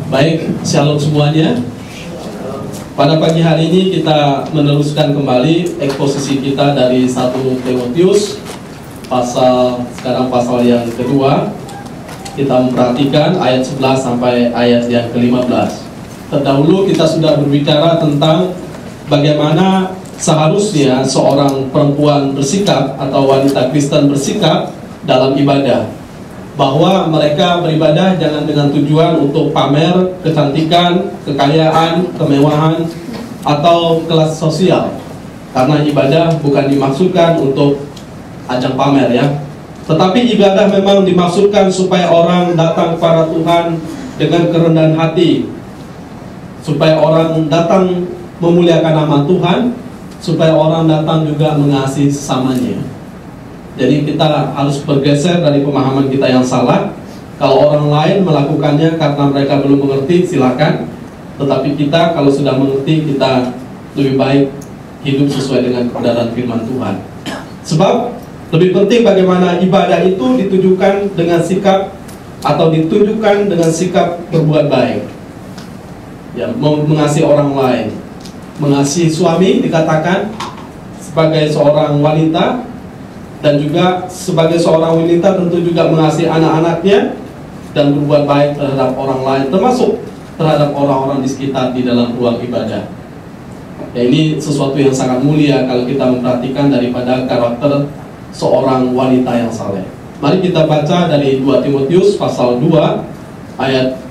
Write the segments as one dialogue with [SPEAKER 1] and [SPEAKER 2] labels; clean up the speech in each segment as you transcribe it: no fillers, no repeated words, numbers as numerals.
[SPEAKER 1] Baik, shalom semuanya. Pada pagi hari ini kita meneruskan kembali eksposisi kita dari 1 Timotius sekarang pasal yang kedua. Kita memperhatikan ayat 11 sampai ayat yang ke-15. Terdahulu kita sudah berbicara tentang bagaimana seharusnya seorang perempuan bersikap atau wanita Kristen bersikap dalam ibadah, bahwa mereka beribadah jangan dengan tujuan untuk pamer kecantikan, kekayaan, kemewahan, atau kelas sosial. Karena ibadah bukan dimaksudkan untuk ajang pamer ya. Tetapi ibadah memang dimaksudkan supaya orang datang kepada Tuhan dengan kerendahan hati, supaya orang datang memuliakan nama Tuhan, supaya orang datang juga mengasihi sesamanya. Jadi kita harus bergeser dari pemahaman kita yang salah. Kalau orang lain melakukannya karena mereka belum mengerti, silakan. Tetapi kita kalau sudah mengerti, kita lebih baik hidup sesuai dengan kebenaran firman Tuhan. Sebab lebih penting bagaimana ibadah itu ditujukan dengan sikap atau ditunjukkan dengan sikap berbuat baik. Ya, mengasihi orang lain. Mengasihi suami dikatakan sebagai seorang wanita, dan juga sebagai seorang wanita tentu juga mengasihi anak-anaknya dan berbuat baik terhadap orang lain, termasuk terhadap orang-orang di sekitar di dalam ruang ibadah. Ya, ini sesuatu yang sangat mulia kalau kita memperhatikan daripada karakter seorang wanita yang saleh. Mari kita baca dari 2 Timotius pasal 2 ayat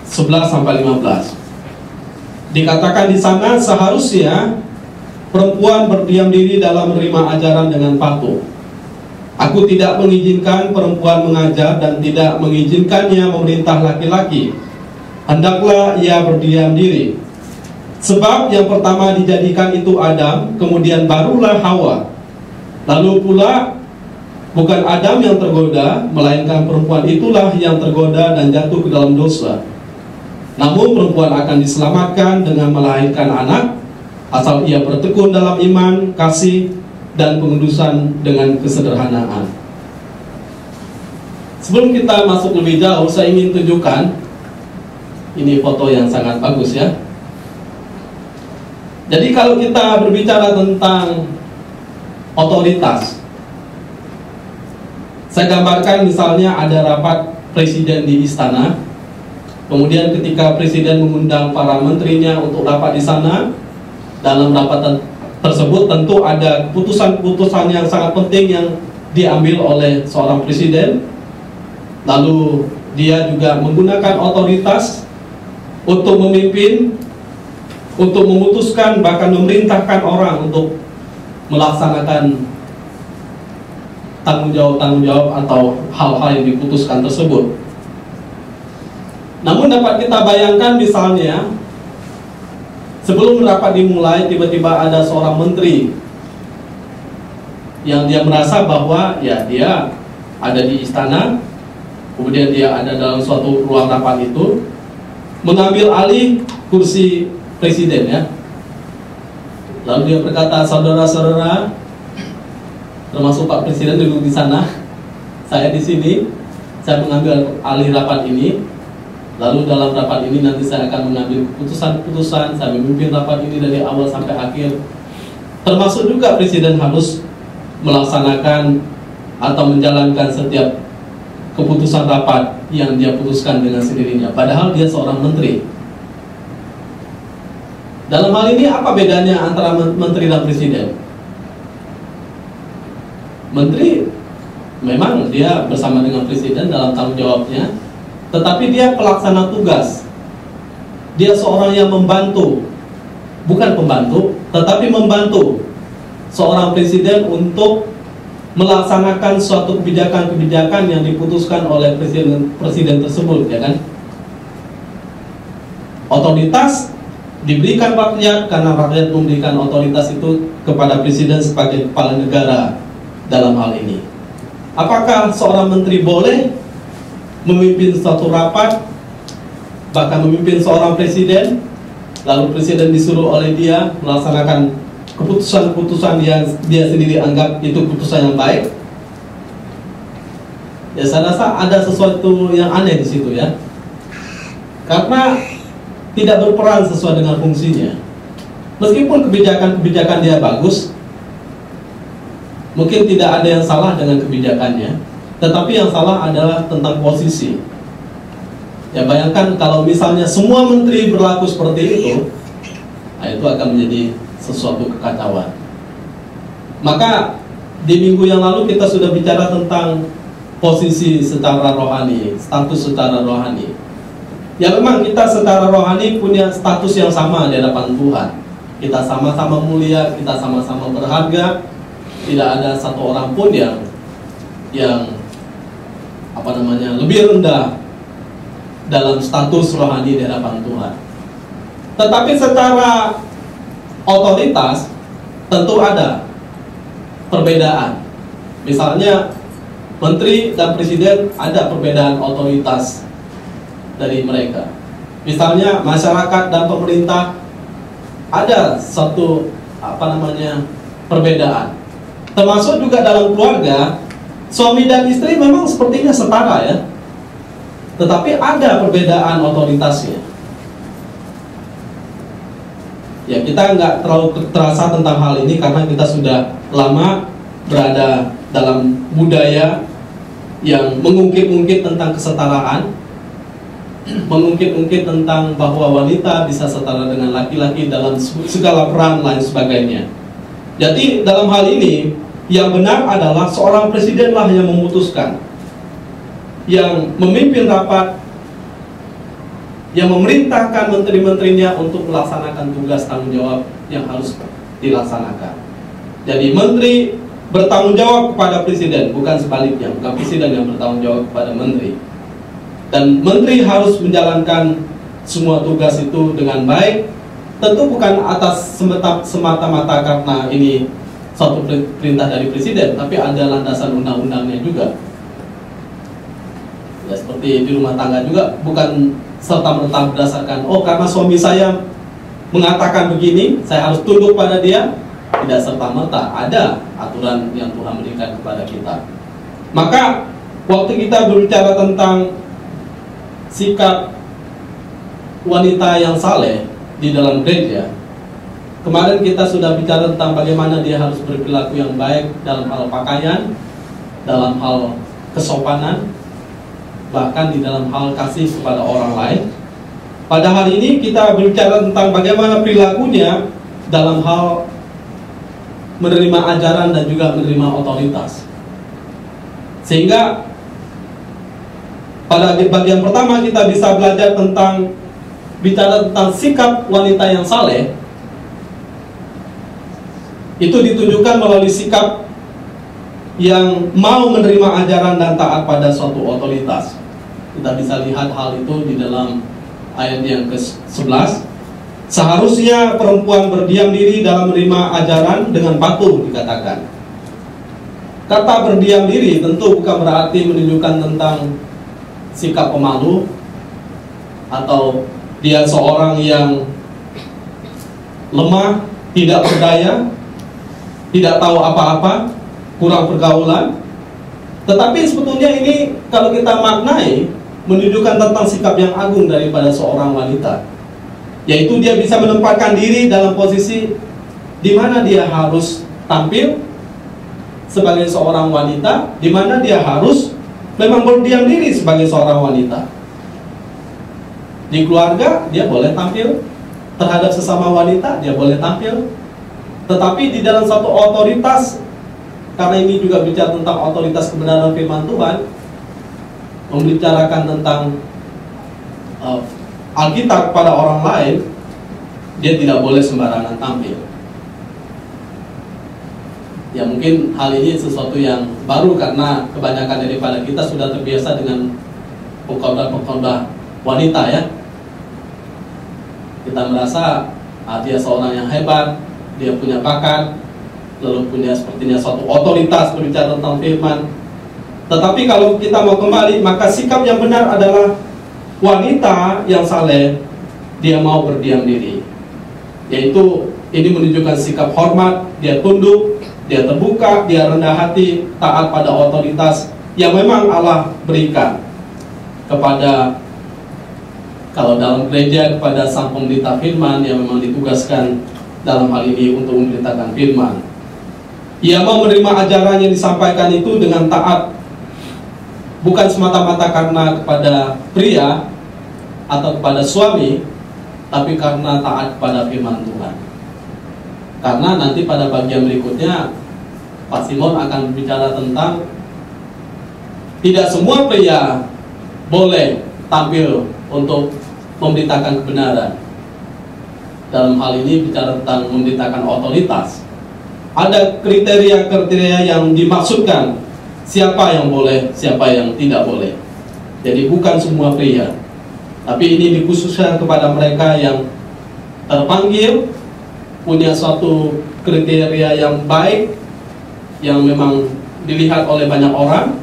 [SPEAKER 1] 11 sampai 15. Dikatakan di sana, seharusnya perempuan berdiam diri dalam menerima ajaran dengan patuh. Aku tidak mengizinkan perempuan mengajar dan tidak mengizinkannya memerintah laki-laki. Hendaklah ia berdiam diri. Sebab yang pertama dijadikan itu Adam, kemudian barulah Hawa. Lalu pula bukan Adam yang tergoda, melainkan perempuan itulah yang tergoda dan jatuh ke dalam dosa. Namun perempuan akan diselamatkan dengan melahirkan anak, asal ia bertekun dalam iman, kasih, dan pengudusan dengan kesederhanaan. Sebelum kita masuk lebih jauh, saya ingin tunjukkan ini foto yang sangat bagus ya. Jadi kalau kita berbicara tentang otoritas, saya gambarkan misalnya ada rapat presiden di istana. Kemudian ketika presiden mengundang para menterinya untuk rapat di sana, dalam rapat tersebut tentu ada keputusan-keputusan yang sangat penting yang diambil oleh seorang presiden. Lalu dia juga menggunakan otoritas untuk memimpin, untuk memutuskan, bahkan memerintahkan orang untuk melaksanakan tanggung jawab atau hal-hal yang diputuskan tersebut. Namun dapat kita bayangkan misalnya sebelum rapat dimulai, tiba-tiba ada seorang menteri yang dia merasa bahwa ya dia ada di istana, kemudian dia ada dalam suatu ruang rapat itu, mengambil alih kursi presiden ya. Lalu dia berkata, saudara-saudara, termasuk Pak Presiden duduk di sana, saya di sini, saya mengambil alih rapat ini. Lalu dalam rapat ini nanti saya akan mengambil keputusan-keputusan, saya memimpin rapat ini dari awal sampai akhir. Termasuk juga presiden harus melaksanakan atau menjalankan setiap keputusan rapat yang dia putuskan dengan sendirinya. Padahal dia seorang menteri. Dalam hal ini apa bedanya antara menteri dan presiden? Menteri memang dia bersama dengan presiden dalam tanggung jawabnya, tetapi dia pelaksana tugas. Dia seorang yang membantu, bukan pembantu, tetapi membantu seorang presiden untuk melaksanakan suatu kebijakan-kebijakan yang diputuskan oleh presiden tersebut, ya kan? Otoritas diberikan rakyat karena rakyat memberikan otoritas itu kepada presiden sebagai kepala negara dalam hal ini. Apakah seorang menteri boleh memimpin suatu rapat, bahkan memimpin seorang presiden, lalu presiden disuruh oleh dia melaksanakan keputusan-keputusan yang dia sendiri anggap itu keputusan yang baik? Ya, saya rasa ada sesuatu yang aneh di situ ya. karena tidak berperan sesuai dengan fungsinya. Meskipun kebijakan-kebijakan dia bagus, mungkin tidak ada yang salah dengan kebijakannya, tetapi yang salah adalah tentang posisi. Ya, bayangkan kalau misalnya semua menteri berlaku seperti itu, nah itu akan menjadi sesuatu kekacauan. Maka di minggu yang lalu kita sudah bicara tentang posisi secara rohani, status secara rohani. Ya, memang kita secara rohani punya status yang sama di hadapan Tuhan. Kita sama-sama mulia, kita sama-sama berharga. Tidak ada satu orang pun yang lebih rendah dalam status rohani di hadapan Tuhan. Tetapi secara otoritas tentu ada perbedaan. Misalnya menteri dan presiden ada perbedaan otoritas dari mereka. Misalnya masyarakat dan pemerintah ada satu perbedaan. Termasuk juga dalam keluarga, suami dan istri memang sepertinya setara ya, tetapi ada perbedaan otoritasnya. Ya, kita nggak terlalu terasa tentang hal ini karena kita sudah lama berada dalam budaya yang mengungkit-ungkit tentang kesetaraan, mengungkit-ungkit tentang bahwa wanita bisa setara dengan laki-laki dalam segala peran lain sebagainya. Jadi dalam hal ini yang benar adalah seorang presidenlah yang memutuskan, yang memimpin rapat, yang memerintahkan menteri-menterinya untuk melaksanakan tugas tanggung jawab yang harus dilaksanakan. Jadi menteri bertanggung jawab kepada presiden, bukan sebaliknya, bukan presiden yang bertanggung jawab kepada menteri. Dan menteri harus menjalankan semua tugas itu dengan baik. Tentu bukan atas semata-mata karena ini suatu perintah dari presiden, tapi ada landasan undang-undangnya juga. Ya, seperti di rumah tangga juga, bukan serta-merta berdasarkan karena suami saya mengatakan begini, saya harus tunduk pada dia. Tidak serta-merta, ada aturan yang Tuhan berikan kepada kita. Maka waktu kita berbicara tentang sikap wanita yang saleh di dalam gereja, kemarin kita sudah bicara tentang bagaimana dia harus berperilaku yang baik dalam hal pakaian, dalam hal kesopanan, bahkan di dalam hal kasih kepada orang lain. Pada hari ini kita berbicara tentang bagaimana perilakunya dalam hal menerima ajaran dan juga menerima otoritas. Sehingga pada bagian pertama kita bisa belajar bicara tentang sikap wanita yang saleh. Itu ditunjukkan melalui sikap yang mau menerima ajaran dan taat pada suatu otoritas. Kita bisa lihat hal itu di dalam ayat yang ke-11. Seharusnya perempuan berdiam diri dalam menerima ajaran dengan patuh, dikatakan. Kata berdiam diri tentu bukan berarti menunjukkan tentang sikap pemalu atau dia seorang yang lemah, tidak berdaya, tidak tahu apa-apa, kurang pergaulan. Tetapi sebetulnya ini kalau kita maknai menunjukkan tentang sikap yang agung daripada seorang wanita, yaitu dia bisa menempatkan diri dalam posisi di mana dia harus tampil sebagai seorang wanita, di mana dia harus memang berdiam diri sebagai seorang wanita. Di keluarga dia boleh tampil, terhadap sesama wanita dia boleh tampil, tetapi di dalam satu otoritas, karena ini juga bicara tentang otoritas kebenaran firman Tuhan, membicarakan tentang Alkitab pada orang lain, dia tidak boleh sembarangan tampil. Ya, mungkin hal ini sesuatu yang baru karena kebanyakan daripada kita sudah terbiasa dengan pengkhotbah wanita ya. Kita merasa dia seorang yang hebat, dia punya bakat, lalu punya sepertinya suatu otoritas berbicara tentang firman. Tetapi kalau kita mau kembali, maka sikap yang benar adalah wanita yang saleh, dia mau berdiam diri. Yaitu ini menunjukkan sikap hormat, dia tunduk, dia terbuka, dia rendah hati, taat pada otoritas yang memang Allah berikan kepada Kalau dalam gereja kepada sang pemberita firman yang memang ditugaskan dalam hal ini untuk memberitakan firman. Ia mau menerima ajaran yang disampaikan itu dengan taat, bukan semata-mata karena kepada pria atau kepada suami, tapi karena taat kepada firman Tuhan. Karena nanti pada bagian berikutnya Pak Simon akan bicara tentang tidak semua pria boleh tampil untuk memberitakan kebenaran. Dalam hal ini bicara tentang memberitakan otoritas. Ada kriteria-kriteria yang dimaksudkan, siapa yang boleh, siapa yang tidak boleh. Jadi bukan semua pria, tapi ini dikhususkan kepada mereka yang terpanggil, punya suatu kriteria yang baik, yang memang dilihat oleh banyak orang,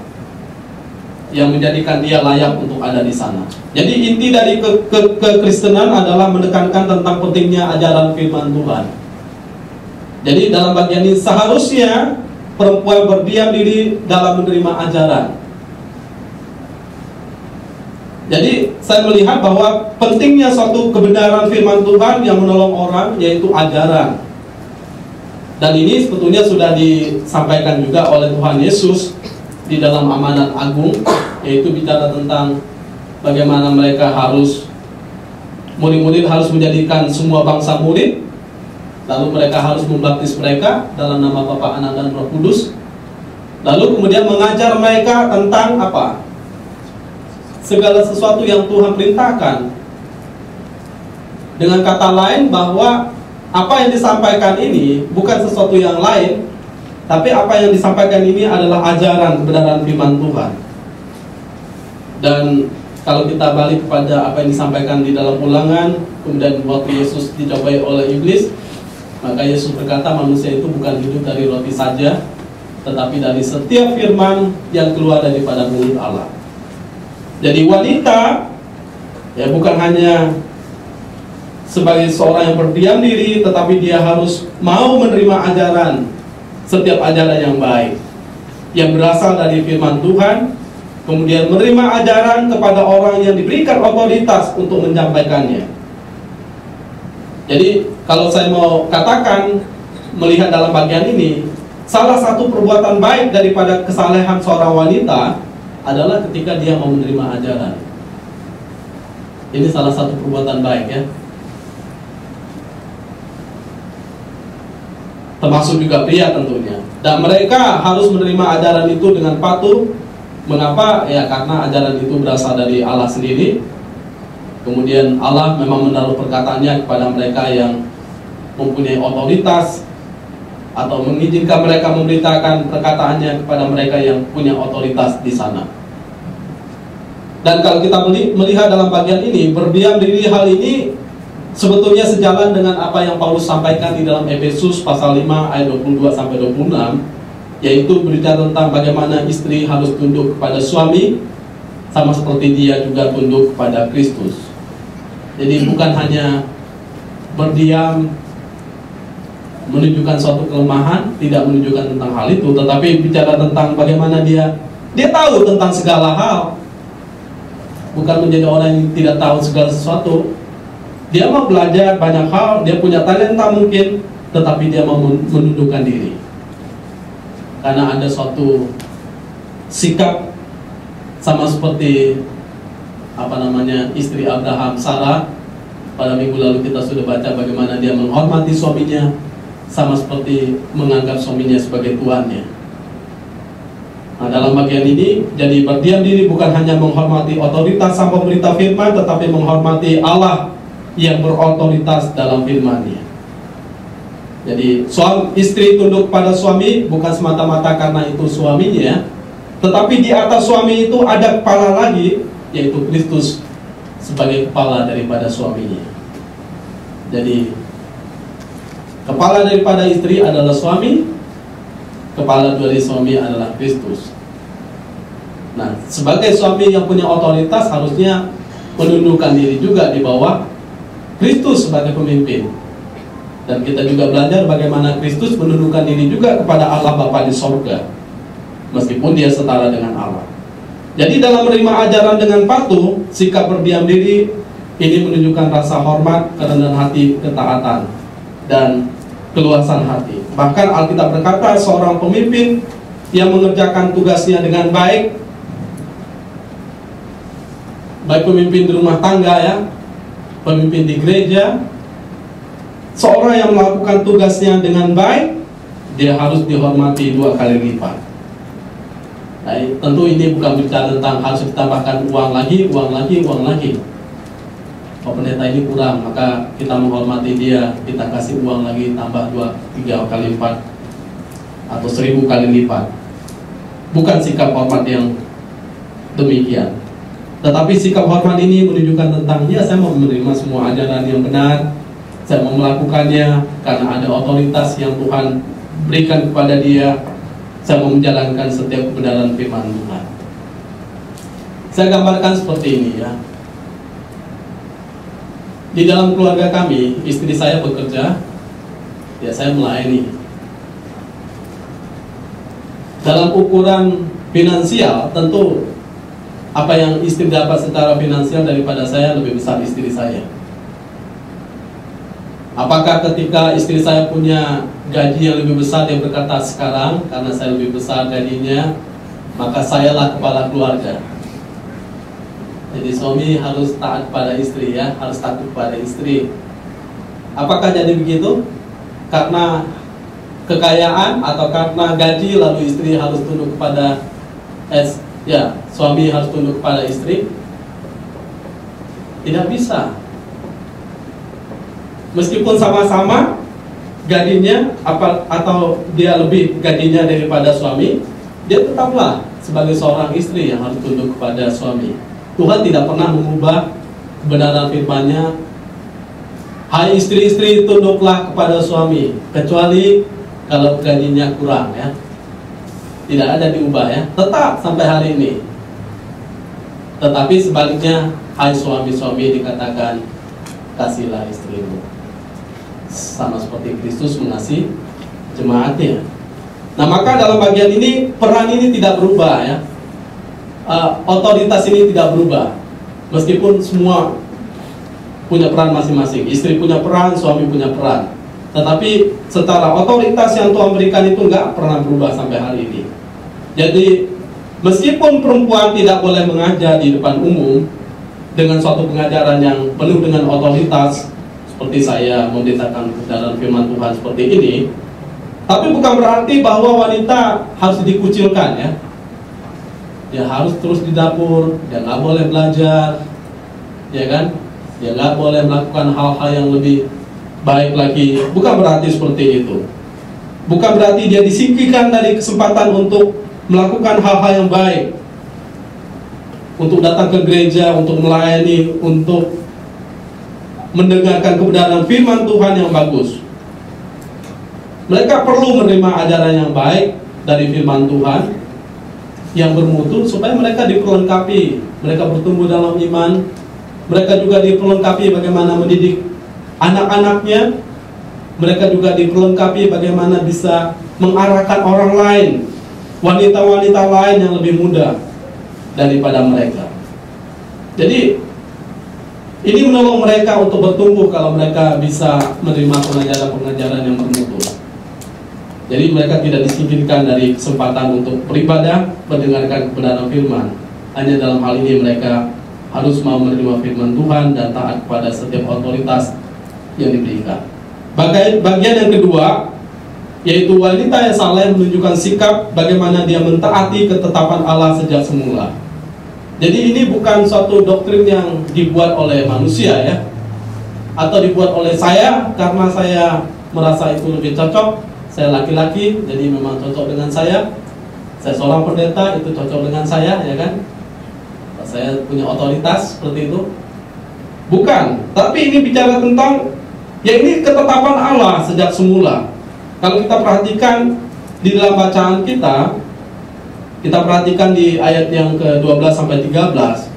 [SPEAKER 1] yang menjadikan dia layak untuk ada di sana. Jadi inti dari kekristenan adalah menekankan tentang pentingnya ajaran firman Tuhan. Jadi dalam bagian ini seharusnya perempuan berdiam diri dalam menerima ajaran. Jadi saya melihat bahwa pentingnya suatu kebenaran firman Tuhan yang menolong orang, yaitu ajaran. Dan ini sebetulnya sudah disampaikan juga oleh Tuhan Yesus di dalam amanat agung, yaitu bicara tentang bagaimana mereka harus, murid-murid harus menjadikan semua bangsa murid, lalu mereka harus membaptis mereka dalam nama Bapa, Anak, dan Roh Kudus, lalu kemudian mengajar mereka tentang apa? Segala sesuatu yang Tuhan perintahkan. Dengan kata lain bahwa apa yang disampaikan ini bukan sesuatu yang lain, tapi apa yang disampaikan ini adalah ajaran kebenaran firman Tuhan. Dan kalau kita balik kepada apa yang disampaikan di dalam Ulangan, kemudian waktu Yesus dicobai oleh iblis, maka Yesus berkata manusia itu bukan hidup dari roti saja, tetapi dari setiap firman yang keluar daripada mulut Allah. Jadi wanita ya bukan hanya sebagai seorang yang berdiam diri, tetapi dia harus mau menerima ajaran, setiap ajaran yang baik yang berasal dari firman Tuhan, kemudian menerima ajaran kepada orang yang diberikan otoritas untuk menyampaikannya. Jadi kalau saya mau katakan, melihat dalam bagian ini, salah satu perbuatan baik daripada kesalehan seorang wanita adalah ketika dia mau menerima ajaran. Ini salah satu perbuatan baik ya. Termasuk juga pria tentunya. Dan mereka harus menerima ajaran itu dengan patuh. Mengapa? Ya karena ajaran itu berasal dari Allah sendiri. Kemudian Allah memang menaruh perkataannya kepada mereka yang mempunyai otoritas, atau mengizinkan mereka memberitakan perkataannya kepada mereka yang punya otoritas di sana. Dan kalau kita melihat dalam bagian ini, berdiam diri hal ini sebetulnya sejalan dengan apa yang Paulus sampaikan di dalam Efesus pasal 5 ayat 22 sampai 26, yaitu berbicara tentang bagaimana istri harus tunduk kepada suami sama seperti dia juga tunduk kepada Kristus. Jadi bukan hanya berdiam menunjukkan suatu kelemahan, tidak menunjukkan tentang hal itu, tetapi bicara tentang bagaimana dia tahu tentang segala hal. Bukan menjadi orang yang tidak tahu segala sesuatu. Dia mau belajar banyak hal, dia punya talenta mungkin, tetapi dia mau menundukkan diri. Karena ada suatu sikap sama seperti istri Abraham, Sarah. Pada minggu lalu kita sudah baca bagaimana dia menghormati suaminya, sama seperti menganggap suaminya sebagai tuannya. Nah, dalam bagian ini, jadi berdiam diri bukan hanya menghormati otoritas sang pemberita firman, tetapi menghormati Allah yang berotoritas dalam firman-Nya. Jadi istri tunduk pada suami bukan semata-mata karena itu suaminya, tetapi di atas suami itu ada kepala lagi, yaitu Kristus sebagai kepala daripada suaminya. Jadi kepala daripada istri adalah suami, kepala dari suami adalah Kristus. Nah, sebagai suami yang punya otoritas harusnya menundukkan diri juga di bawah Kristus sebagai pemimpin. Dan kita juga belajar bagaimana Kristus menundukkan diri juga kepada Allah Bapa di sorga, meskipun dia setara dengan Allah. Jadi dalam menerima ajaran dengan patuh, sikap berdiam diri Ini menunjukkan rasa hormat, kerendahan hati, ketaatan, dan keluasan hati. Bahkan Alkitab berkata seorang pemimpin yang mengerjakan tugasnya dengan baik, baik pemimpin di rumah tangga ya, pemimpin di gereja, seorang yang melakukan tugasnya dengan baik, dia harus dihormati 2 kali lipat. Nah, tentu ini bukan bicara tentang harus ditambahkan uang lagi. Oh, pendeta ini kurang, maka kita menghormati dia, kita kasih uang lagi tambah 2-3 kali lipat atau 1000 kali lipat. Bukan sikap hormat yang demikian. Tetapi sikap hormat ini menunjukkan tentang, ya saya mau menerima semua ajaran yang benar, saya mau melakukannya karena ada otoritas yang Tuhan berikan kepada dia, saya mau menjalankan setiap kebenaran firman Tuhan. Saya gambarkan seperti ini ya. Di dalam keluarga kami, istri saya bekerja, ya saya melayani. Dalam ukuran finansial, tentu apa yang istri dapat secara finansial daripada saya lebih besar istri saya. Apakah ketika istri saya punya gaji yang lebih besar, dia berkata sekarang karena saya lebih besar gajinya, maka sayalah kepala keluarga. Jadi suami harus taat pada istri ya, harus takut pada istri. Apakah jadi begitu? Karena kekayaan atau karena gaji lalu istri harus tunduk kepada suami harus tunduk kepada istri? Tidak bisa. Meskipun sama-sama gajinya atau dia lebih gajinya daripada suami, dia tetaplah sebagai seorang istri yang harus tunduk kepada suami. Tuhan tidak pernah mengubah kebenaran firman-Nya. Hai istri-istri, tunduklah kepada suami, kecuali kalau gajinya kurang ya. Tidak ada diubah ya, tetap sampai hari ini. Tetapi sebaliknya, hai suami-suami dikatakan kasihlah istrimu, sama seperti Kristus mengasihi jemaatnya. Nah, maka dalam bagian ini peran ini tidak berubah ya. Otoritas ini tidak berubah, meskipun semua punya peran masing-masing. Istri punya peran, suami punya peran. Tetapi secara otoritas yang Tuhan berikan itu nggak pernah berubah sampai hari ini. Jadi meskipun perempuan tidak boleh mengajar di depan umum dengan suatu pengajaran yang penuh dengan otoritas, seperti saya memberitakan kebenaran firman Tuhan seperti ini, tapi bukan berarti bahwa wanita harus dikucilkan ya. Dia harus terus di dapur, dia nggak boleh belajar, ya kan? Dia nggak boleh melakukan hal-hal yang lebih baik lagi. Bukan berarti seperti itu. Bukan berarti dia disingkirkan dari kesempatan untuk melakukan hal-hal yang baik, untuk datang ke gereja, untuk melayani, untuk mendengarkan kebenaran firman Tuhan yang bagus. Mereka perlu menerima ajaran yang baik dari firman Tuhan yang bermutu, supaya mereka diperlengkapi, mereka bertumbuh dalam iman. Mereka juga diperlengkapi bagaimana mendidik anak-anaknya. Mereka juga diperlengkapi bagaimana bisa mengarahkan orang lain, wanita-wanita lain yang lebih muda daripada mereka. Jadi ini menolong mereka untuk bertumbuh kalau mereka bisa menerima pengajaran-pengajaran yang bermutu. Jadi mereka tidak disingkirkan dari kesempatan untuk beribadah, mendengarkan kebenaran firman. Hanya dalam hal ini mereka harus mau menerima firman Tuhan dan taat kepada setiap otoritas yang diberikan. Bagian yang kedua, yaitu wanita yang saleh menunjukkan sikap bagaimana dia mentaati ketetapan Allah sejak semula. Jadi ini bukan suatu doktrin yang dibuat oleh manusia ya, atau dibuat oleh saya karena saya merasa itu lebih cocok. Saya laki-laki, jadi memang cocok dengan saya. Saya seorang pendeta, itu cocok dengan saya, ya kan? Saya punya otoritas seperti itu. Bukan, tapi ini bicara tentang, ya ini ketetapan Allah sejak semula. Kalau kita perhatikan di dalam bacaan kita perhatikan di ayat yang ke-12 sampai 13.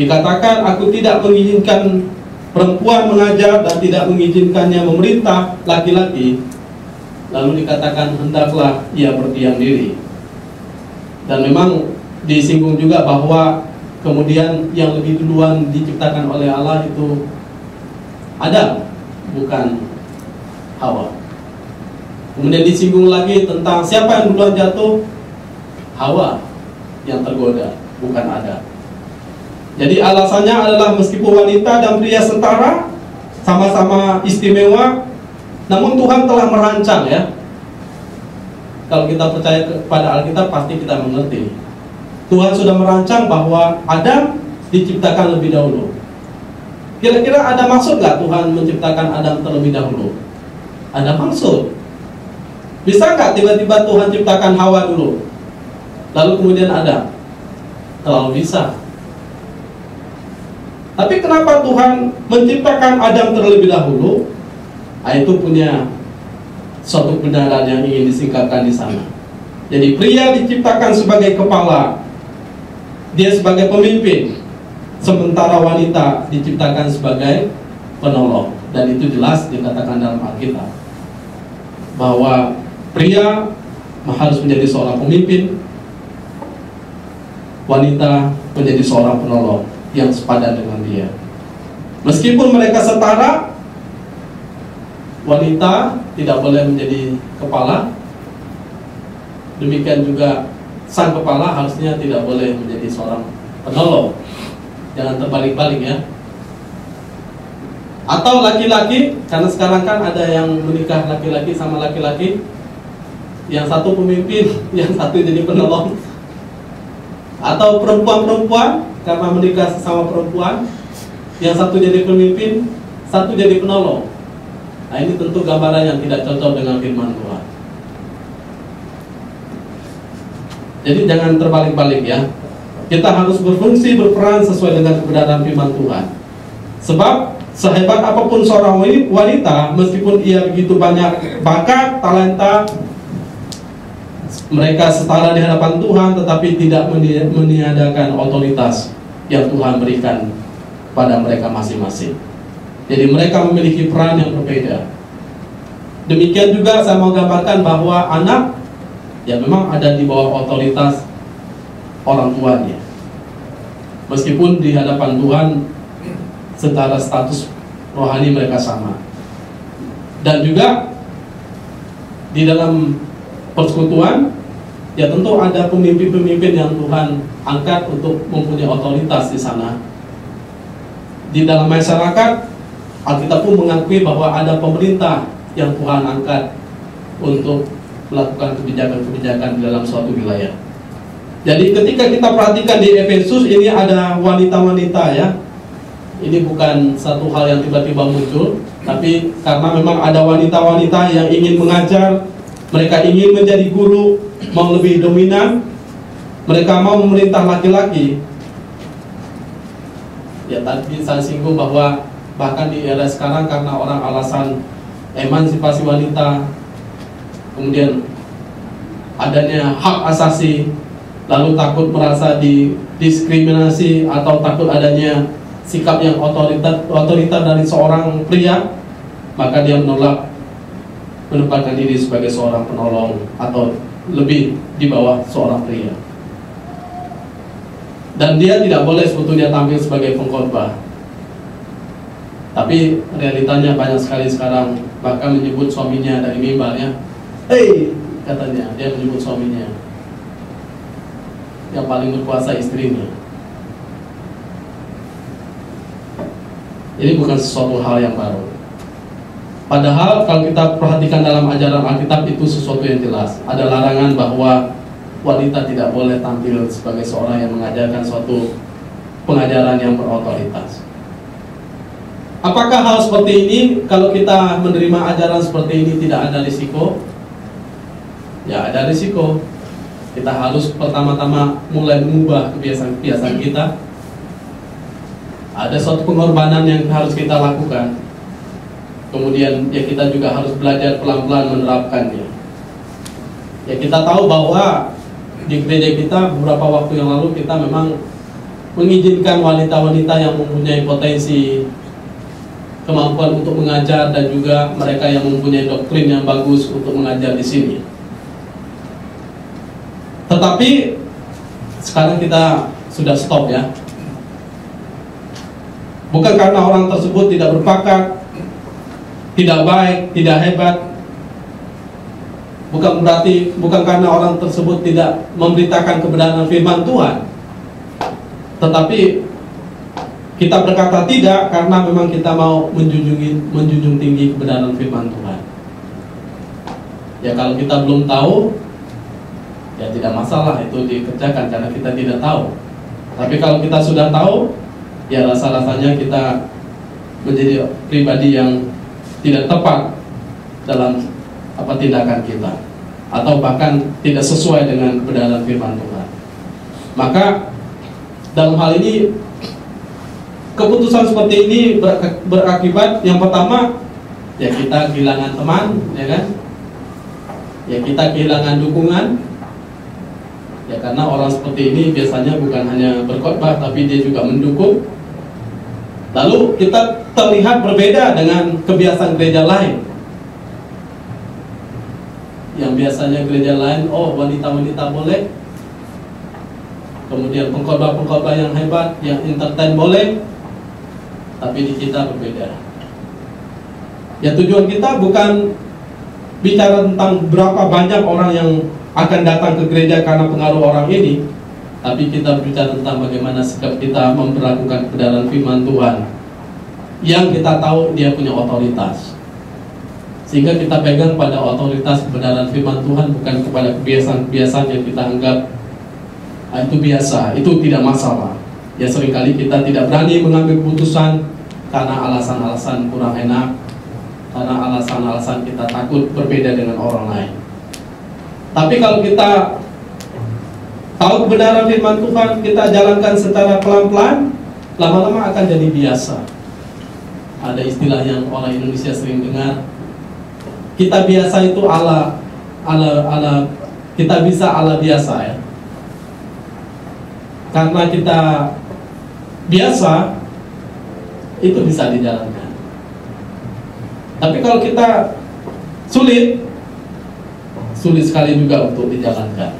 [SPEAKER 1] Dikatakan, aku tidak mengizinkan perempuan mengajar dan tidak mengizinkannya memerintah laki-laki. Lalu dikatakan hendaklah ia berdiam diri. Dan memang disinggung juga bahwa Kemudian yang lebih duluan diciptakan oleh Allah itu Adam, bukan Hawa. Kemudian disinggung lagi tentang siapa yang duluan jatuh, Hawa yang tergoda, bukan Adam. Jadi alasannya adalah meskipun wanita dan pria setara, sama-sama istimewa, namun Tuhan telah merancang ya. Kalau kita percaya kepada Alkitab pasti kita mengerti. Tuhan sudah merancang bahwa Adam diciptakan lebih dahulu. Kira-kira ada maksud nggak Tuhan menciptakan Adam terlebih dahulu? Ada maksud. Bisa nggak tiba-tiba Tuhan ciptakan Hawa dulu, lalu kemudian Adam? Terlalu bisa. Tapi kenapa Tuhan menciptakan Adam terlebih dahulu? Itu punya suatu kebenaran yang ingin disingkapkan di sana. Jadi pria diciptakan sebagai kepala, dia sebagai pemimpin, sementara wanita diciptakan sebagai penolong. Dan itu jelas dikatakan dalam Alkitab bahwa pria harus menjadi seorang pemimpin, wanita menjadi seorang penolong yang sepadan dengan dia. Meskipun mereka setara, wanita tidak boleh menjadi kepala, demikian juga sang kepala harusnya tidak boleh menjadi seorang penolong. Jangan terbalik-balik ya. Atau laki-laki, karena sekarang kan ada yang menikah laki-laki sama laki-laki, yang satu pemimpin, yang satu jadi penolong. Atau perempuan-perempuan, karena menikah sesama perempuan, yang satu jadi pemimpin, satu jadi penolong. Nah, ini tentu gambaran yang tidak cocok dengan firman Tuhan. Jadi jangan terbalik-balik ya. Kita harus berfungsi, berperan sesuai dengan kebenaran firman Tuhan. Sebab sehebat apapun seorang wanita, meskipun ia begitu banyak bakat, talenta, mereka setara di hadapan Tuhan, tetapi tidak meniadakan otoritas yang Tuhan berikan pada mereka masing-masing. Jadi mereka memiliki peran yang berbeda. Demikian juga saya mau gambarkan bahwa anak ya memang ada di bawah otoritas orang tuanya. Meskipun di hadapan Tuhan secara status rohani mereka sama. Dan juga di dalam persekutuan ya tentu ada pemimpin-pemimpin yang Tuhan angkat untuk mempunyai otoritas di sana. Di dalam masyarakat Alkitab pun mengakui bahwa ada pemerintah yang Tuhan angkat untuk melakukan kebijakan-kebijakan di dalam suatu wilayah. Jadi ketika kita perhatikan di Efesus ini ada wanita-wanita ya. Ini bukan satu hal yang tiba-tiba muncul, tapi karena memang ada wanita-wanita yang ingin mengajar, mereka ingin menjadi guru, mau lebih dominan, mereka mau memerintah laki-laki. Ya tadi saya singgung bahwa bahkan di era sekarang karena orang alasan emansipasi wanita, kemudian adanya hak asasi, lalu takut merasa didiskriminasi atau takut adanya sikap yang otoriter dari seorang pria, maka dia menempatkan diri sebagai seorang penolong atau lebih di bawah seorang pria. Dan dia tidak boleh sebetulnya tampil sebagai pengkhotbah. Tapi realitanya banyak sekali sekarang bahkan menyebut suaminya dari mimbarnya, "Hei," katanya, dia menyebut suaminya. Yang paling berkuasa istrinya. Ini bukan sesuatu hal yang baru. Padahal kalau kita perhatikan dalam ajaran Alkitab itu sesuatu yang jelas. Ada larangan bahwa wanita tidak boleh tampil sebagai seorang yang mengajarkan suatu pengajaran yang berotoritas. Apakah hal seperti ini kalau kita menerima ajaran seperti ini tidak ada risiko? Ya ada risiko. Kita harus pertama-tama mulai mengubah kebiasaan-kebiasaan kita. Ada suatu pengorbanan yang harus kita lakukan. Kemudian ya kita juga harus belajar pelan-pelan menerapkannya. Ya kita tahu bahwa di gereja kita beberapa waktu yang lalu kita memang mengizinkan wanita-wanita yang mempunyai potensi, kemampuan untuk mengajar, dan juga mereka yang mempunyai doktrin yang bagus untuk mengajar di sini. Tetapi sekarang kita sudah stop ya. Bukan karena orang tersebut tidak berbakat, tidak baik, tidak hebat. Bukan karena orang tersebut tidak memberitakan kebenaran firman Tuhan. Tetapi kita berkata tidak karena memang kita mau menjunjung tinggi kebenaran firman Tuhan. Ya kalau kita belum tahu, ya tidak masalah itu dikerjakan karena kita tidak tahu. Tapi kalau kita sudah tahu, ya rasa-rasanya kita menjadi pribadi yang tidak tepat dalam tindakan kita, atau bahkan tidak sesuai dengan kebenaran firman Tuhan. Maka dalam hal ini, keputusan seperti ini berakibat yang pertama, ya kita kehilangan teman, ya kan? Ya kita kehilangan dukungan. Ya karena orang seperti ini biasanya bukan hanya berkhotbah, tapi dia juga mendukung. Lalu kita terlihat berbeda dengan kebiasaan gereja lain. Yang biasanya gereja lain, oh wanita-wanita boleh, kemudian pengkhotbah-pengkhotbah yang hebat, yang entertain boleh, tapi di kita berbeda. Ya tujuan kita bukan bicara tentang berapa banyak orang yang akan datang ke gereja karena pengaruh orang ini, tapi kita berbicara tentang bagaimana sikap kita memperlakukan kebenaran firman Tuhan yang kita tahu dia punya otoritas, sehingga kita pegang pada otoritas kebenaran firman Tuhan, bukan kepada kebiasaan-kebiasaan yang kita anggap itu biasa, itu tidak masalah. Ya seringkali kita tidak berani mengambil keputusan karena alasan-alasan kurang enak, karena alasan-alasan kita takut berbeda dengan orang lain. Tapi kalau kita tahu kebenaran firman Tuhan, kita jalankan secara pelan-pelan, lama-lama akan jadi biasa. Ada istilah yang orang Indonesia sering dengar, kita biasa itu kita bisa ala biasa, ya. Karena kita biasa, itu bisa dijalankan. Tapi kalau kita sulit sekali juga untuk dijalankan.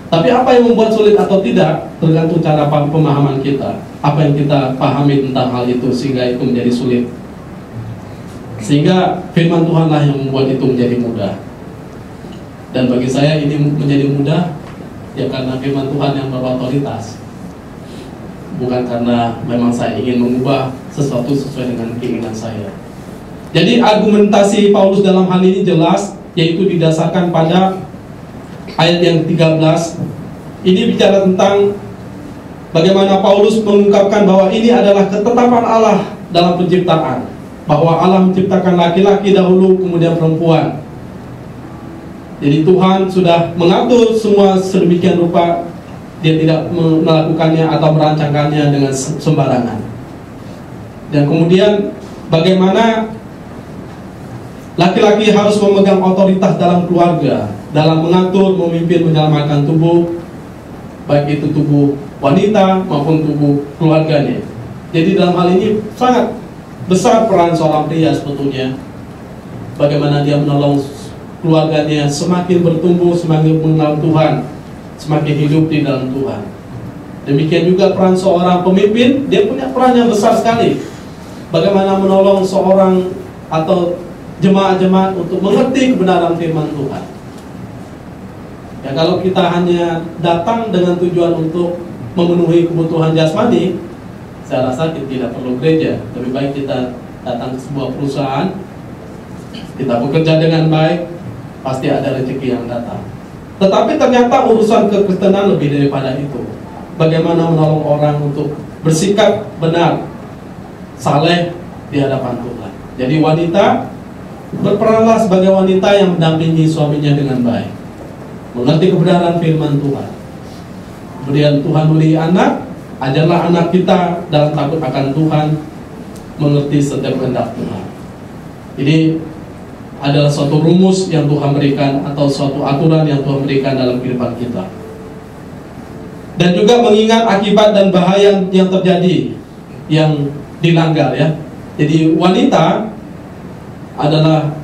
[SPEAKER 1] Tapi apa yang membuat sulit atau tidak tergantung cara pemahaman kita, apa yang kita pahami tentang hal itu, sehingga itu menjadi sulit. Sehingga firman Tuhanlah yang membuat itu menjadi mudah. Dan bagi saya ini menjadi mudah, ya karena firman Tuhan yang berotoritas, bukan karena memang saya ingin mengubah sesuatu sesuai dengan keinginan saya. Jadi argumentasi Paulus dalam hal ini jelas, yaitu didasarkan pada ayat yang 13. Ini bicara tentang bagaimana Paulus mengungkapkan bahwa ini adalah ketetapan Allah dalam penciptaan, bahwa Allah menciptakan laki-laki dahulu, kemudian perempuan. Jadi Tuhan sudah mengatur semua sedemikian rupa, dia tidak melakukannya atau merancangkannya dengan sembarangan. Dan kemudian bagaimana laki-laki harus memegang otoritas dalam keluarga, dalam mengatur, memimpin, menyelamatkan tubuh, baik itu tubuh wanita maupun tubuh keluarganya. Jadi dalam hal ini sangat besar peran seorang pria sebetulnya, bagaimana dia menolong keluarganya semakin bertumbuh, semakin mengenal Tuhan, semakin hidup di dalam Tuhan. Demikian juga peran seorang pemimpin, dia punya peran yang besar sekali, bagaimana menolong seorang atau jemaat-jemaat untuk mengerti kebenaran firman Tuhan. Ya kalau kita hanya datang dengan tujuan untuk memenuhi kebutuhan jasmani, saya rasa kita tidak perlu gereja. Lebih baik kita datang ke sebuah perusahaan, kita bekerja dengan baik, pasti ada rezeki yang datang. Tetapi ternyata urusan kekristenan lebih daripada itu. Bagaimana menolong orang untuk bersikap benar, saleh di hadapan Tuhan. Jadi wanita, berperanlah sebagai wanita yang mendampingi suaminya dengan baik, mengerti kebenaran firman Tuhan. Kemudian Tuhan beri anak, ajarlah anak kita dalam takut akan Tuhan, mengerti setiap kehendak Tuhan. Ini adalah suatu rumus yang Tuhan berikan, atau suatu aturan yang Tuhan berikan dalam kehidupan kita. Dan juga mengingat akibat dan bahaya yang terjadi, yang dilanggar, ya. Jadi wanita adalah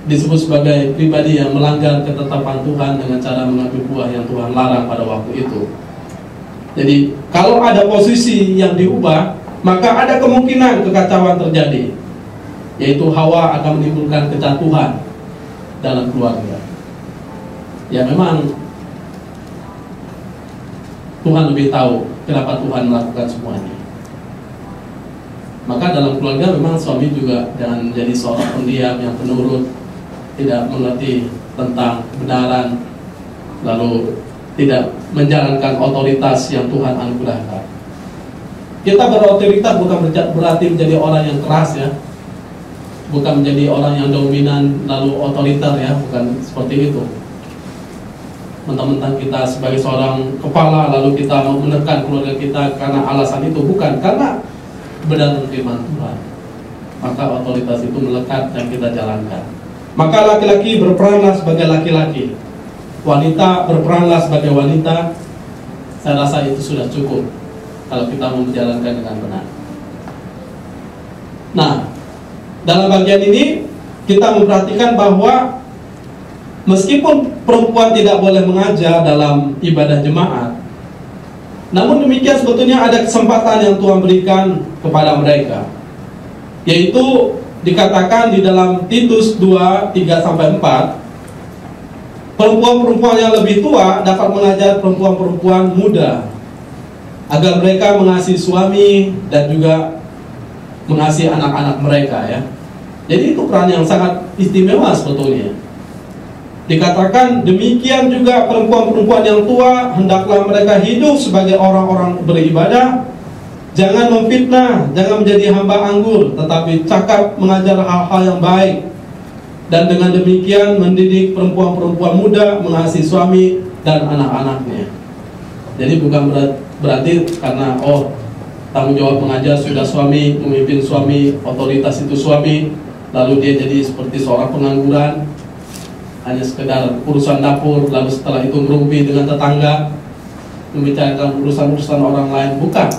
[SPEAKER 1] disebut sebagai pribadi yang melanggar ketetapan Tuhan dengan cara mengambil buah yang Tuhan larang pada waktu itu. Jadi kalau ada posisi yang diubah, maka ada kemungkinan kekacauan terjadi, yaitu Hawa akan menimbulkan kejatuhan dalam keluarga. Ya memang Tuhan lebih tahu kenapa Tuhan melakukan semuanya. Maka dalam keluarga memang suami juga jangan menjadi seorang pendiam yang penurut, tidak mengerti tentang kebenaran, lalu tidak menjalankan otoritas yang Tuhan anugerahkan. Kita berotoritas bukan berarti menjadi orang yang keras ya, bukan menjadi orang yang dominan lalu otoriter ya, bukan seperti itu. Mentang-mentang kita sebagai seorang kepala lalu kita mau menekan keluarga kita karena alasan itu, bukan, karena benar firman Tuhan. Maka otoritas itu melekat dan kita jalankan. Maka laki-laki berperanlah sebagai laki-laki, wanita berperanlah sebagai wanita. Saya rasa itu sudah cukup kalau kita mau menjalankan dengan benar. Nah, dalam bagian ini kita memperhatikan bahwa meskipun perempuan tidak boleh mengajar dalam ibadah jemaat, namun demikian sebetulnya ada kesempatan yang Tuhan berikan kepada mereka, yaitu dikatakan di dalam Titus 2:3-4, perempuan-perempuan yang lebih tua dapat mengajar perempuan-perempuan muda agar mereka mengasihi suami dan juga mengasihi anak-anak mereka ya. Jadi itu peran yang sangat istimewa sebetulnya. Dikatakan demikian juga perempuan-perempuan yang tua, hendaklah mereka hidup sebagai orang-orang beribadah, jangan memfitnah, jangan menjadi hamba anggur, tetapi cakap mengajar hal-hal yang baik, dan dengan demikian mendidik perempuan-perempuan muda mengasihi suami dan anak-anaknya. Jadi bukan berarti karena tanggung jawab mengajar sudah suami, memimpin suami, otoritas itu suami, lalu dia jadi seperti seorang pengangguran, hanya sekedar urusan dapur, lalu setelah itu merumpi dengan tetangga, membicarakan urusan-urusan orang lain. Bukan,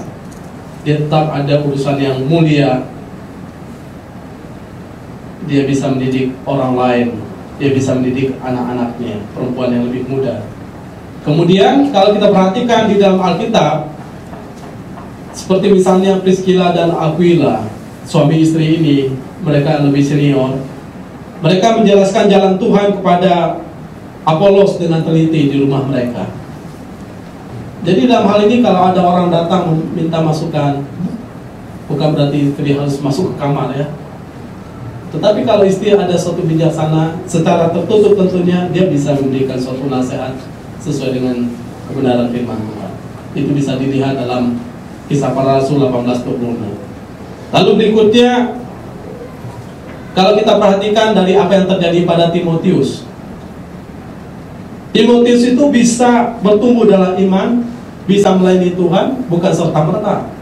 [SPEAKER 1] dia tetap ada urusan yang mulia. Dia bisa mendidik orang lain, dia bisa mendidik anak-anaknya, perempuan yang lebih muda. Kemudian kalau kita perhatikan di dalam Alkitab, seperti misalnya Priscilla dan Aquila, suami istri ini, mereka lebih senior. Mereka menjelaskan jalan Tuhan kepada Apolos dengan teliti di rumah mereka. Jadi dalam hal ini kalau ada orang datang minta masukan, bukan berarti istri harus masuk ke kamar ya. Tetapi kalau istri ada suatu bijaksana, secara tertutup tentunya dia bisa memberikan suatu nasihat sesuai dengan kebenaran firman Tuhan. Itu bisa dilihat dalam Kisah Para Rasul 18:26. Lalu berikutnya, kalau kita perhatikan dari apa yang terjadi pada Timotius, Timotius itu bisa bertumbuh dalam iman, bisa melayani Tuhan, bukan serta-merta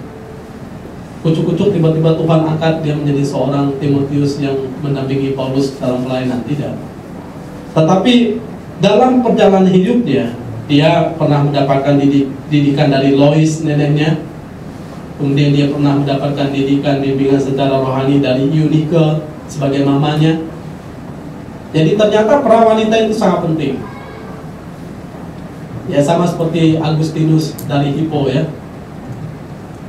[SPEAKER 1] kucuk-kucuk tiba-tiba Tuhan angkat dia menjadi seorang Timotius yang mendampingi Paulus dalam pelayanan, tidak. Tetapi dalam perjalanan hidupnya, dia pernah mendapatkan didikan dari Lois, neneknya. Kemudian dia pernah mendapatkan didikan bimbingan secara rohani dari Eunike sebagai mamanya. Jadi ternyata peran wanita itu sangat penting. Ya sama seperti Agustinus dari Hippo ya.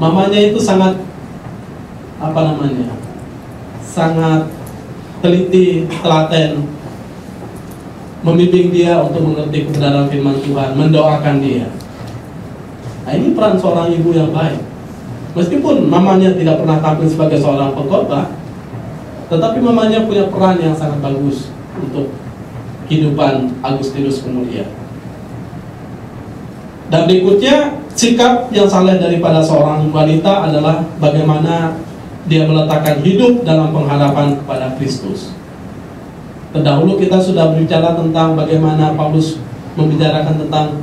[SPEAKER 1] Mamanya itu sangat sangat teliti, telaten, membimbing dia untuk mengerti kebenaran firman Tuhan, mendoakan dia. Nah, ini peran seorang ibu yang baik. Meskipun mamanya tidak pernah tampil sebagai seorang pengkhotbah, tetapi mamanya punya peran yang sangat bagus untuk kehidupan Agustinus kemudian. Dan berikutnya, sikap yang saleh daripada seorang wanita adalah bagaimana dia meletakkan hidup dalam pengharapan kepada Kristus. Terdahulu kita sudah berbicara tentang bagaimana Paulus membicarakan tentang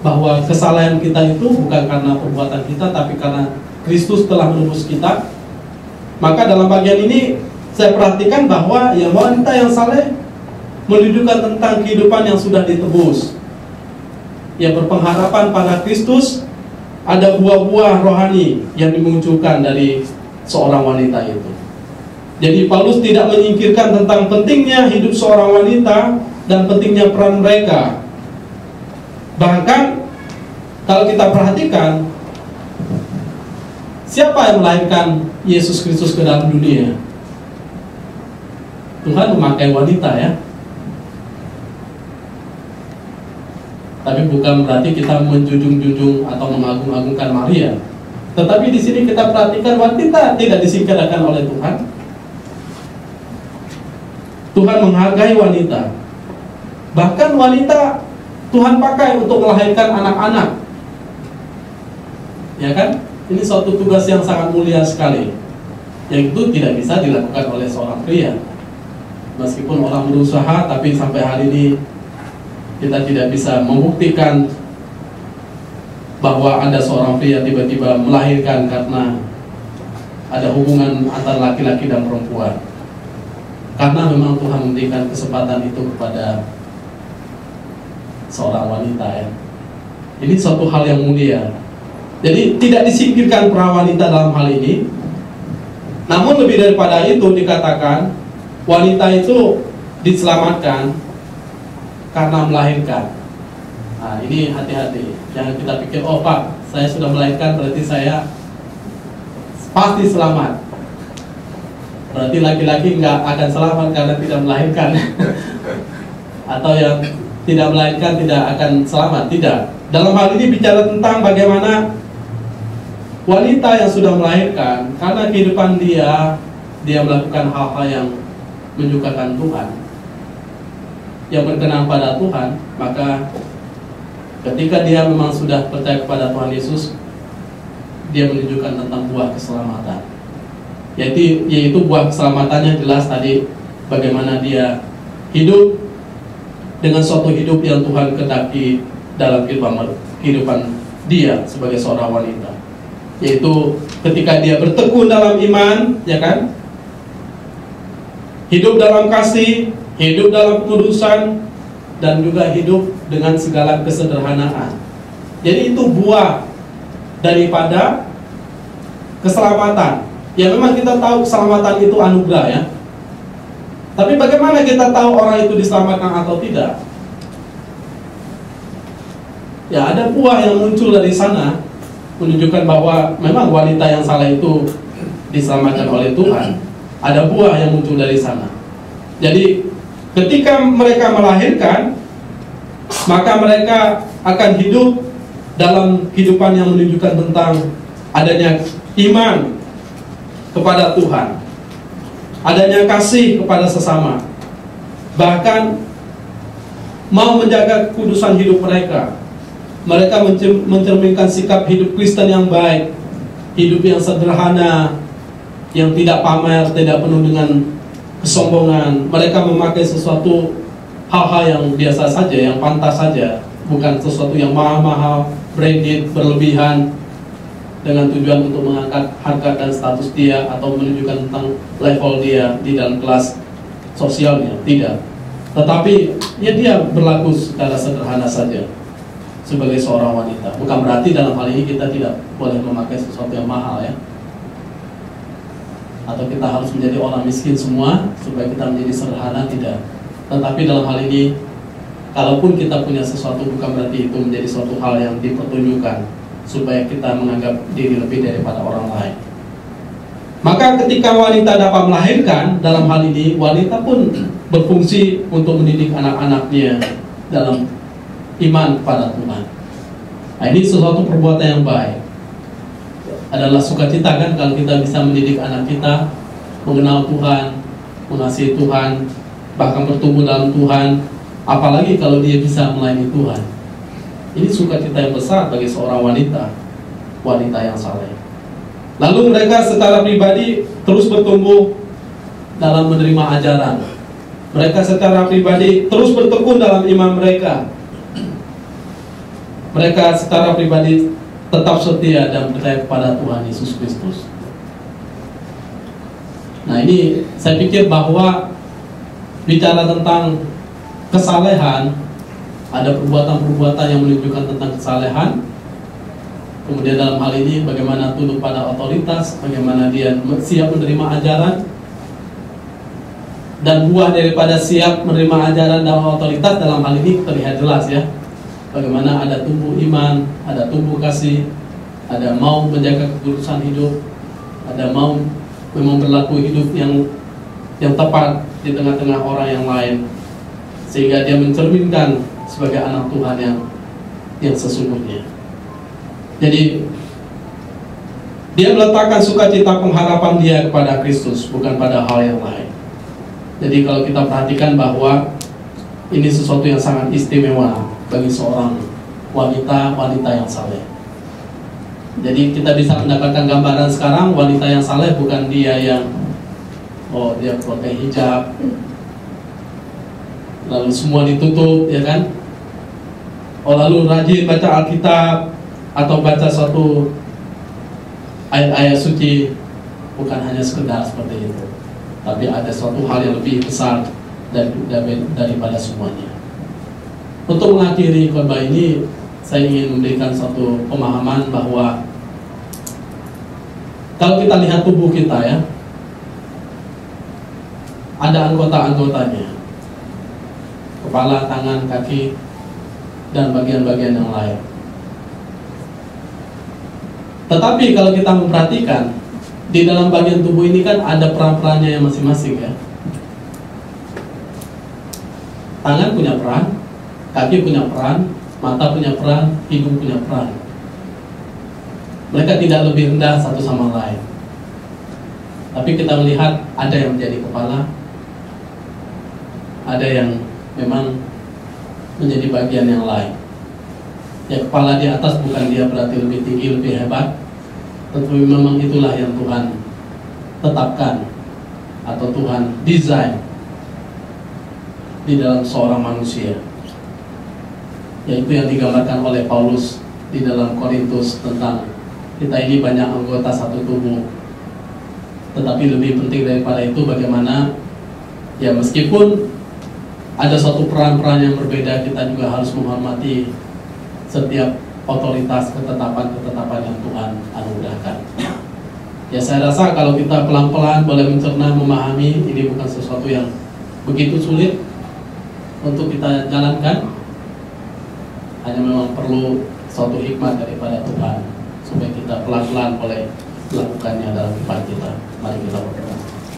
[SPEAKER 1] bahwa kesalahan kita itu bukan karena perbuatan kita, tapi karena Kristus telah menebus kita. Maka dalam bagian ini saya perhatikan bahwa yang wanita yang saleh menunjukkan tentang kehidupan yang sudah ditebus, yang berpengharapan pada Kristus. Ada buah-buah rohani yang dimunculkan dari seorang wanita itu. Jadi Paulus tidak menyingkirkan tentang pentingnya hidup seorang wanita dan pentingnya peran mereka. Bahkan kalau kita perhatikan, Siapa yang melahirkan Yesus Kristus ke dalam dunia? Tuhan memakai wanita ya. Tapi bukan berarti kita menjunjung-junjung atau mengagung-agungkan Maria. Tetapi di sini kita perhatikan wanita tidak disingkirkan oleh Tuhan. Tuhan menghargai wanita. Bahkan wanita Tuhan pakai untuk melahirkan anak-anak. Ya kan? Ini suatu tugas yang sangat mulia sekali. Yang itu tidak bisa dilakukan oleh seorang pria. Meskipun orang berusaha, tapi sampai hari ini kita tidak bisa membuktikan bahwa ada seorang pria tiba-tiba melahirkan karena ada hubungan antara laki-laki dan perempuan. Karena memang Tuhan memberikan kesempatan itu kepada seorang wanita ya. Ini suatu hal yang mulia. Jadi tidak disingkirkan para wanita dalam hal ini. Namun lebih daripada itu dikatakan wanita itu diselamatkan karena melahirkan. Nah ini hati-hati. Jangan kita pikir, oh Pak, saya sudah melahirkan berarti saya pasti selamat. Berarti laki-laki nggak akan selamat karena tidak melahirkan. Atau yang tidak melahirkan tidak akan selamat. Tidak. Dalam hal ini bicara tentang bagaimana wanita yang sudah melahirkan, karena kehidupan dia melakukan hal-hal yang menyukakan Tuhan, yang berkenan pada Tuhan, maka ketika dia memang sudah percaya kepada Tuhan Yesus, dia menunjukkan tentang buah keselamatan. Yaitu buah keselamatannya jelas tadi, bagaimana dia hidup dengan suatu hidup yang Tuhan kehendaki dalam kehidupan dia sebagai seorang wanita. Yaitu ketika dia bertekun dalam iman, ya kan? Hidup dalam kasih, hidup dalam kekudusan, dan juga hidup dengan segala kesederhanaan. Jadi itu buah daripada keselamatan. Ya memang kita tahu keselamatan itu anugerah ya. Tapi bagaimana kita tahu orang itu diselamatkan atau tidak? Ya ada buah yang muncul dari sana, menunjukkan bahwa memang wanita yang salah itu diselamatkan oleh Tuhan. Ada buah yang muncul dari sana. Jadi ketika mereka melahirkan, maka mereka akan hidup dalam kehidupan yang menunjukkan tentang adanya iman kepada Tuhan, adanya kasih kepada sesama, bahkan mau menjaga kekudusan hidup mereka. Mereka mencerminkan sikap hidup Kristen yang baik, hidup yang sederhana, yang tidak pamer, tidak penuh dengan kesombongan. Mereka memakai sesuatu hal-hal yang biasa saja, yang pantas saja, bukan sesuatu yang mahal-mahal, branded, berlebihan, dengan tujuan untuk mengangkat harga dan status dia atau menunjukkan tentang level dia di dalam kelas sosialnya. Tidak. Tetapi ya dia berlaku secara sederhana saja sebagai seorang wanita. Bukan berarti dalam hal ini kita tidak boleh memakai sesuatu yang mahal ya, atau kita harus menjadi orang miskin semua supaya kita menjadi sederhana, tidak. Tetapi dalam hal ini, kalaupun kita punya sesuatu, bukan berarti itu menjadi suatu hal yang dipertunjukkan supaya kita menganggap diri lebih daripada orang lain. Maka ketika wanita dapat melahirkan, dalam hal ini wanita pun berfungsi untuk mendidik anak-anaknya dalam iman kepada Tuhan. Nah, ini sesuatu perbuatan yang baik. Adalah sukacita kan kalau kita bisa mendidik anak kita mengenal Tuhan, mengasihi Tuhan, bahkan bertumbuh dalam Tuhan. Apalagi kalau dia bisa melayani Tuhan. Ini sukacita yang besar bagi seorang wanita yang saleh. Lalu mereka secara pribadi terus bertumbuh dalam menerima ajaran. Mereka secara pribadi terus bertekun dalam iman mereka. Mereka secara pribadi tetap setia dan percaya kepada Tuhan Yesus Kristus. Nah ini saya pikir bahwa bicara tentang kesalehan, ada perbuatan-perbuatan yang menunjukkan tentang kesalehan. Kemudian dalam hal ini bagaimana tunduk pada otoritas, bagaimana dia siap menerima ajaran. Dan buah daripada siap menerima ajaran dan otoritas dalam hal ini terlihat jelas ya. Bagaimana ada tumbuh iman, ada tumbuh kasih, ada mau menjaga kekudusan hidup, ada mau memang berlaku hidup yang tepat di tengah-tengah orang yang lain, sehingga dia mencerminkan sebagai anak Tuhan yang sesungguhnya. Jadi dia meletakkan sukacita pengharapan dia kepada Kristus, bukan pada hal yang lain. Jadi kalau kita perhatikan bahwa ini sesuatu yang sangat istimewa bagi seorang wanita yang saleh. Jadi kita bisa mendapatkan gambaran sekarang wanita yang saleh bukan dia yang dia pakai hijab, lalu semua ditutup, ya kan? Lalu rajin baca Alkitab atau baca suatu ayat-ayat suci, bukan hanya sekedar seperti itu, tapi ada suatu hal yang lebih besar daripada semuanya. Untuk mengakhiri khotbah ini, saya ingin memberikan suatu pemahaman bahwa kalau kita lihat tubuh kita, ya, ada anggota-anggotanya, kepala, tangan, kaki, dan bagian-bagian yang lain. Tetapi kalau kita memperhatikan, di dalam bagian tubuh ini kan ada peran-perannya yang masing-masing, ya. Tangan punya peran, kaki punya peran, mata punya peran, hidung punya peran. Mereka tidak lebih rendah satu sama lain. Tapi kita melihat ada yang menjadi kepala, ada yang memang menjadi bagian yang lain. Ya, kepala di atas bukan dia berarti lebih tinggi, lebih hebat, tetapi memang itulah yang Tuhan tetapkan atau Tuhan desain di dalam seorang manusia, yaitu yang digambarkan oleh Paulus di dalam Korintus tentang kita ini banyak anggota satu tubuh, tetapi lebih penting daripada itu bagaimana, ya, meskipun ada suatu peran-peran yang berbeda, kita juga harus menghormati setiap otoritas, ketetapan-ketetapan yang Tuhan anugerahkan. Ya, saya rasa kalau kita pelan-pelan boleh mencerna, memahami, ini bukan sesuatu yang begitu sulit untuk kita jalankan. Hanya memang perlu suatu hikmat daripada Tuhan supaya kita pelan-pelan boleh melakukannya dalam kehidupan kita. Mari kita berdoa.